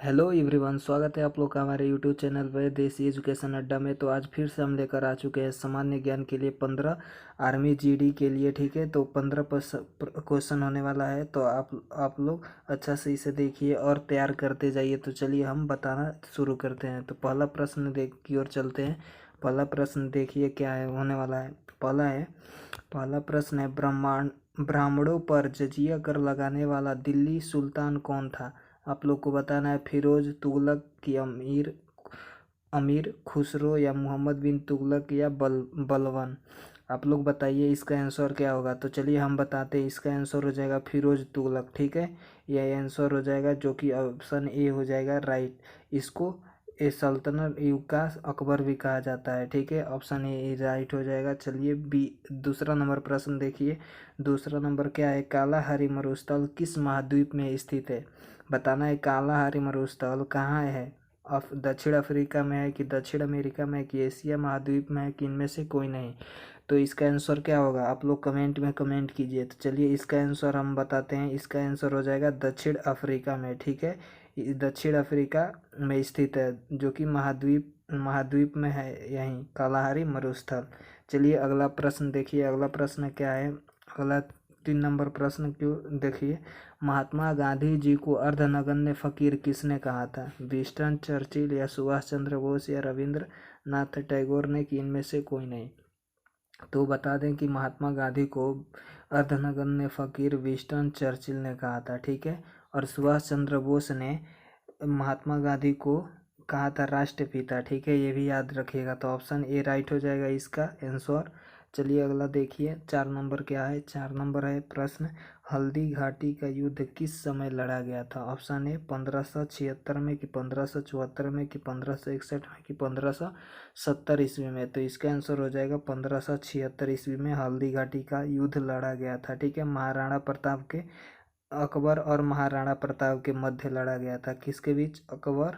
Hello everyone, स्वागत है आप लोग का हमारे यूट्यूब चैनल पर देसी एजुकेशन अड्डा में। तो आज फिर से हम लेकर आ चुके हैं सामान्य ज्ञान के लिए 15 आर्मी जीडी के लिए। ठीक है, तो 15 क्वेश्चन होने वाला है। तो आप लोग अच्छा से इसे देखिए और तैयार करते जाइए। तो चलिए हम बताना शुरू करते हैं। तो पहला प्रश्न देख की ओर चलते हैं। पहला प्रश्न देखिए क्या है होने वाला है। पहला प्रश्न है, ब्राह्मणों पर जजिया कर लगाने वाला दिल्ली सुल्तान कौन था? आप लोग को बताना है। फिरोज, तुगलक की अमीर अमीर खुसरो, या मोहम्मद बिन तुगलक, या बलवन। आप लोग बताइए इसका आंसर क्या होगा। तो चलिए हम बताते हैं। इसका आंसर हो जाएगा फिरोज तुगलक। ठीक है, यह आंसर हो जाएगा, जो कि ऑप्शन ए हो जाएगा राइट। इसको ए सल्तनत युग का अकबर भी कहा जाता है। ठीक है, ऑप्शन ए राइट हो जाएगा। चलिए बी दूसरा नंबर प्रश्न देखिए। दूसरा नंबर क्या है? कालाहारी मरुस्थल किस महाद्वीप में स्थित है? बताना है कालाहारी मरुस्थल कहाँ है। दक्षिण अफ्रीका में है, कि दक्षिण अमेरिका में है, कि एशिया महाद्वीप में है, कि इनमें से कोई नहीं। तो इसका आंसर क्या होगा? आप लोग कमेंट में कमेंट कीजिए। तो चलिए इसका आंसर हम बताते हैं। इसका आंसर हो जाएगा दक्षिण अफ्रीका में। ठीक है, ये दक्षिण अफ्रीका में स्थित है, जो कि महाद्वीप में है, यहीं कालाहारी मरुस्थल। चलिए अगला प्रश्न देखिए। अगला प्रश्न क्या है? अगला 3 नंबर प्रश्न क्यों देखिए। महात्मा गांधी जी को अर्धनगन्य फकीर किसने कहा था? विंस्टन चर्चिल, या सुभाष चंद्र बोस, या रविंद्रनाथ टैगोर ने, कि इनमें से कोई नहीं। तो बता दें कि महात्मा गांधी को अर्धनगन्य फकीर विंस्टन चर्चिल ने कहा था। ठीक है, और सुभाष चंद्र बोस ने महात्मा गांधी को कहा था राष्ट्रपिता। ठीक है, ये भी याद रखिएगा। तो ऑप्शन ए राइट हो जाएगा इसका आंसर। चलिए अगला देखिए। 4 नंबर क्या है? 4 नंबर है प्रश्न, हल्दी घाटी का युद्ध किस समय लड़ा गया था? ऑप्शन ए 1576 में, कि 1574 में, कि 1561 में, कि 1570 ईस्वी में। तो इसका आंसर हो जाएगा 1576 ईस्वी में हल्दी घाटी का युद्ध लड़ा गया था। ठीक है, महाराणा प्रताप के अकबर और महाराणा प्रताप के मध्य लड़ा गया था। किसके बीच? अकबर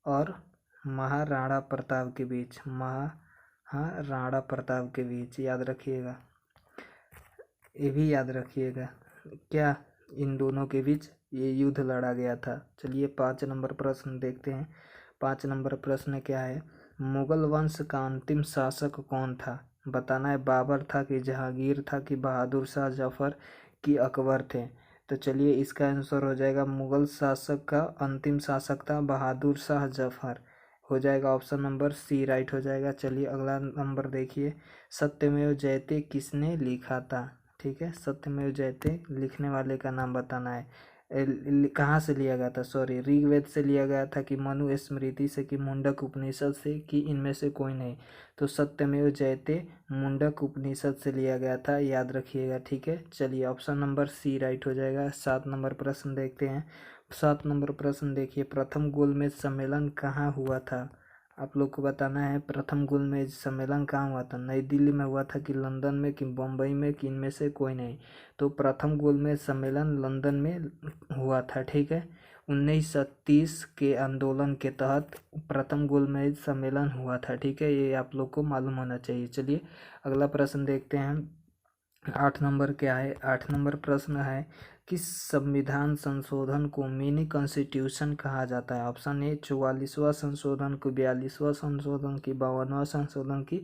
और महाराणा प्रताप के बीच। महाराणा प्रताप के बीच, याद रखिएगा, ये भी याद रखिएगा। क्या इन दोनों के बीच ये युद्ध लड़ा गया था। चलिए 5 नंबर प्रश्न देखते हैं। 5 नंबर प्रश्न क्या है? मुगल वंश का अंतिम शासक कौन था? बताना है बाबर था, कि जहांगीर था, कि बहादुर शाह जफर, कि अकबर थे। तो चलिए इसका आंसर हो जाएगा, मुगल शासक का अंतिम शासक था बहादुर शाह जफर। हो जाएगा ऑप्शन नंबर सी राइट हो जाएगा। चलिए अगला नंबर देखिए। सत्यमेव जयते किसने लिखा था? ठीक है, सत्यमेव जयते लिखने वाले का नाम बताना है। कहाँ से लिया गया था? सॉरी, ऋग्वेद से लिया गया था, कि मनु स्मृति से, कि मुंडक उपनिषद से, कि इनमें से कोई नहीं। तो सत्यमेव जयते मुंडक उपनिषद से लिया गया था, याद रखिएगा। ठीक है, चलिए ऑप्शन नंबर सी राइट हो जाएगा। 7 नंबर प्रश्न देखते हैं। 7 नंबर प्रश्न देखिए। प्रथम गोलमेज सम्मेलन कहाँ हुआ था? आप लोग को बताना है प्रथम गोलमेज सम्मेलन कहाँ हुआ था। नई दिल्ली में हुआ था, कि लंदन में, कि बम्बई में, कि इनमें से कोई नहीं। तो प्रथम गोलमेज सम्मेलन लंदन में हुआ था। ठीक है, 1930 के आंदोलन के तहत प्रथम गोलमेज सम्मेलन हुआ था। ठीक है, ये आप लोग को मालूम होना चाहिए। चलिए अगला प्रश्न देखते हैं। 8 नंबर क्या है? 8 नंबर प्रश्न है, किस संविधान संशोधन को मिनी कॉन्स्टिट्यूशन कहा जाता है? ऑप्शन ए 44वां संशोधन को, 42वां संशोधन की, 52वां संशोधन की,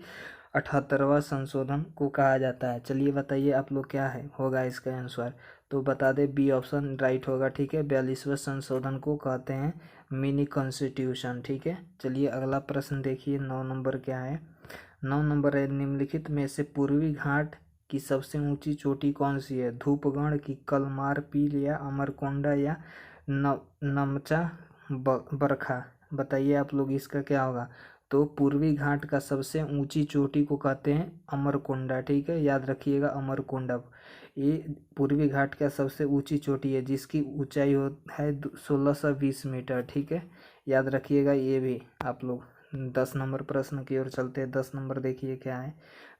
78वां संशोधन को कहा जाता है। चलिए बताइए आप लोग क्या है होगा इसका आंसर। तो बता दे बी ऑप्शन राइट होगा। ठीक है, 42वां संशोधन को कहते हैं मिनी कॉन्स्टिट्यूशन। ठीक है, चलिए अगला प्रश्न देखिए। 9 नंबर क्या है? 9 नंबर है, निम्नलिखित में से पूर्वी घाट की सबसे ऊंची चोटी कौन सी है? धूपगढ़, की कलमार पील, या अमरकोंडा, या नमचा बरखा। बताइए आप लोग इसका क्या होगा। तो पूर्वी घाट का सबसे ऊंची चोटी को कहते हैं अमरकोंडा। ठीक है, याद रखिएगा अमरकोंडा। ये पूर्वी घाट का सबसे ऊंची चोटी है, जिसकी ऊंचाई है 1620 मीटर। ठीक है, याद रखिएगा ये भी आप लोग। 10 नंबर प्रश्न की ओर चलते हैं। 10 नंबर देखिए क्या है।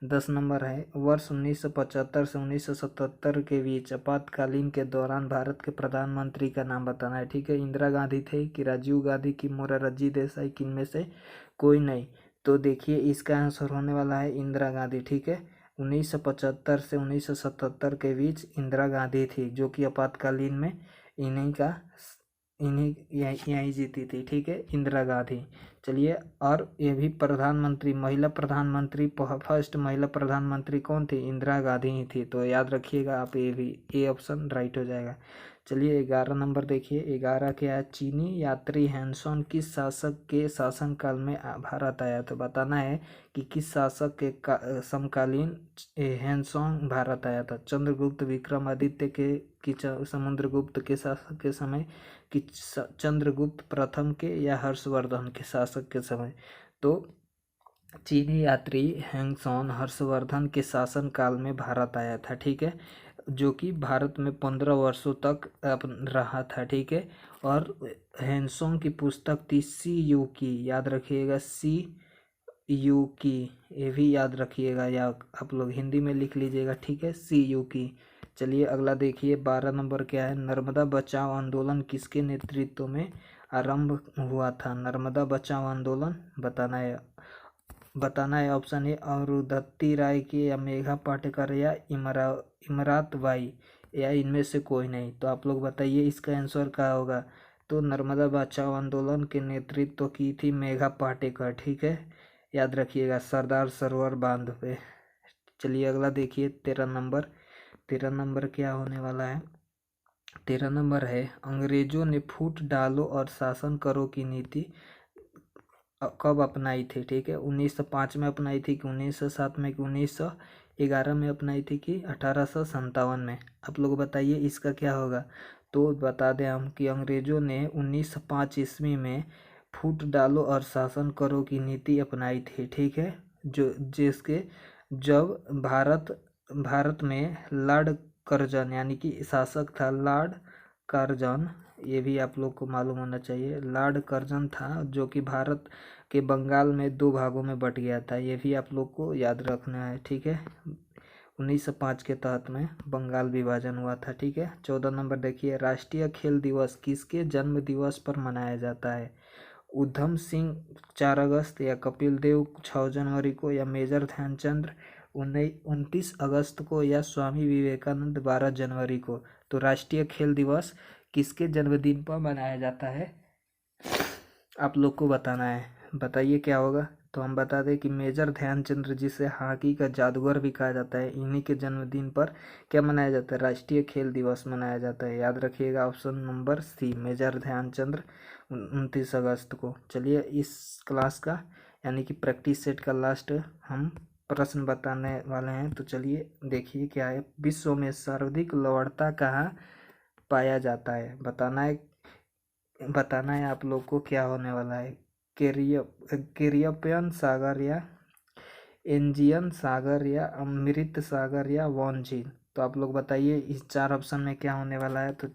10 नंबर है, वर्ष 1975 से 1977 के बीच आपातकालीन के दौरान भारत के प्रधानमंत्री का नाम बताना है। ठीक है, इंदिरा गांधी थे, कि राजीव गांधी, की मोरारजी देसाई, किन में से कोई नहीं। तो देखिए इसका आंसर होने वाला है इंदिरा गांधी। ठीक है, 1975 से 1977 के बीच इंदिरा गांधी थी, जो कि आपातकालीन में इन्हीं का इन्हीं यहीं जीती थी, ठीक है, इंदिरा गांधी। चलिए, और ये भी प्रधानमंत्री, महिला प्रधानमंत्री, फर्स्ट महिला प्रधानमंत्री कौन थी? इंदिरा गांधी ही थी। तो याद रखिएगा आप, ये भी, ये ऑप्शन राइट हो जाएगा। चलिए 11 नंबर देखिए, 11 क्या है? चीनी यात्री हैंसोन किस शासक के शासनकाल में भारत आया? तो बताना है कि किस शासक के समकालीन हैंसोन भारत आया था। चंद्रगुप्त, विक्रमादित्य के कि समुद्रगुप्त के शासक के समय, कि चंद्रगुप्त प्रथम के, या हर्षवर्धन के शासक के समय? तो चीनी यात्री हैंगसॉन हर्षवर्धन के शासन काल में भारत आया था, ठीक है, जो कि भारत में 15 वर्षों तक रहा था, ठीक है। और हैंगसॉन की पुस्तक थी सी यू की, याद रखिएगा, सी यू की, ये भी याद रखिएगा, या आप लोग हिंदी में लिख लीजिएगा, ठीक है, सी यू की। चलिए अगला देखिए, 12 नंबर क्या है? नर्मदा बचाओ आंदोलन किसके नेतृत्व में आरंभ हुआ था? नर्मदा बचाओ आंदोलन बताना है। ऑप्शन ए अरुंधति राय की, या मेघा पाटेकर, या इमरात बाई, या इनमें से कोई नहीं। तो आप लोग बताइए इसका आंसर क्या होगा? तो नर्मदा बचाओ आंदोलन के नेतृत्व की थी मेघा पाटेकर, ठीक है, याद रखिएगा, सरदार सरोवर बांध पे। चलिए अगला देखिए, 13 नंबर। 13 नंबर क्या होने वाला है? 13 नंबर है, अंग्रेजों ने फूट डालो और शासन करो की नीति कब अपनाई थी? ठीक है, 1905 में अपनाई थी, कि 1907 में, कि 1911 में अपनाई थी, कि 1857 में? आप लोग बताइए इसका क्या होगा? तो बता दें हम कि अंग्रेजों ने 1905 ईस्वी में फूट डालो और शासन करो की नीति अपनाई थी, ठीक है, जो जिसके जब भारत में लॉर्ड कर्जन, यानी कि शासक था लॉर्ड कर्जन, ये भी आप लोग को मालूम होना चाहिए, लॉर्ड कर्जन था, जो कि भारत के बंगाल में 2 भागों में बट गया था, ये भी आप लोग को याद रखना है, ठीक है। 1905 के तहत में बंगाल विभाजन हुआ था, ठीक है। 14 नंबर देखिए, राष्ट्रीय खेल दिवस किसके जन्म दिवस पर मनाया जाता है? उधम सिंह 4 अगस्त, या कपिल देव 6 जनवरी को, या मेजर ध्यानचंद 29 अगस्त को, या स्वामी विवेकानंद 12 जनवरी को? तो राष्ट्रीय खेल दिवस किसके जन्मदिन पर मनाया जाता है? आप लोग को बताना है, बताइए क्या होगा? तो हम बता दें कि मेजर ध्यानचंद, जिसे हॉकी का जादूगर भी कहा जाता है, इन्हीं के जन्मदिन पर क्या मनाया जाता है? राष्ट्रीय खेल दिवस मनाया जाता है, याद रखिएगा, option number C, major Dhyanchand 29 अगस्त को। चलिए इस क्लास का, यानी कि प्रैक्टिस सेट का लास्ट हम प्रश्न बताने वाले हैं। तो चलिए देखिए क्या है, विश्व में सर्वाधिक लवणता कहाँ पाया जाता है? बताना है आप लोग को क्या होने वाला है? कैरिबियन सागर, या एनजियन सागर, या अमृत सागर, या वॉन झील? तो आप लोग बताइए इस 4 ऑप्शन में क्या होने वाला है? तो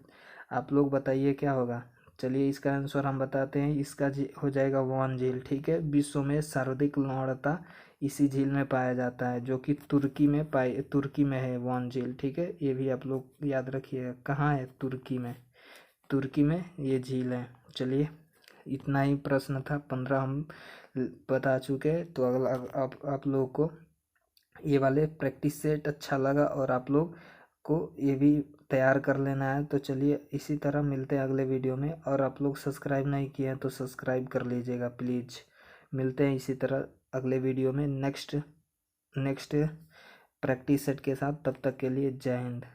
आप लोग बताइए क्या होगा? चलिए इसका आंसर हम बताते हैं, इसका हो जाएगा वॉन झील, ठीक है। विश्व में सर्वाधिक लवणता इसी झील में पाया जाता है, जो कि तुर्की में है वॉन झील, ठीक है, ये भी आप लोग याद रखिएगा, कहाँ है? तुर्की में ये झील है। चलिए इतना ही प्रश्न था, 15 हम बता चुके हैं। तो अगला आप लोगों को ये वाले प्रैक्टिस सेट अच्छा लगा और आप लोग को ये भी तैयार कर लेना है। तो चलिए इसी तरह मिलते हैं अगले वीडियो में, और आप लोग सब्सक्राइब नहीं किए हैं तो सब्सक्राइब कर लीजिएगा प्लीज़। मिलते हैं इसी तरह अगले वीडियो में नेक्स्ट प्रैक्टिस सेट के साथ। तब तक के लिए जय हिंद।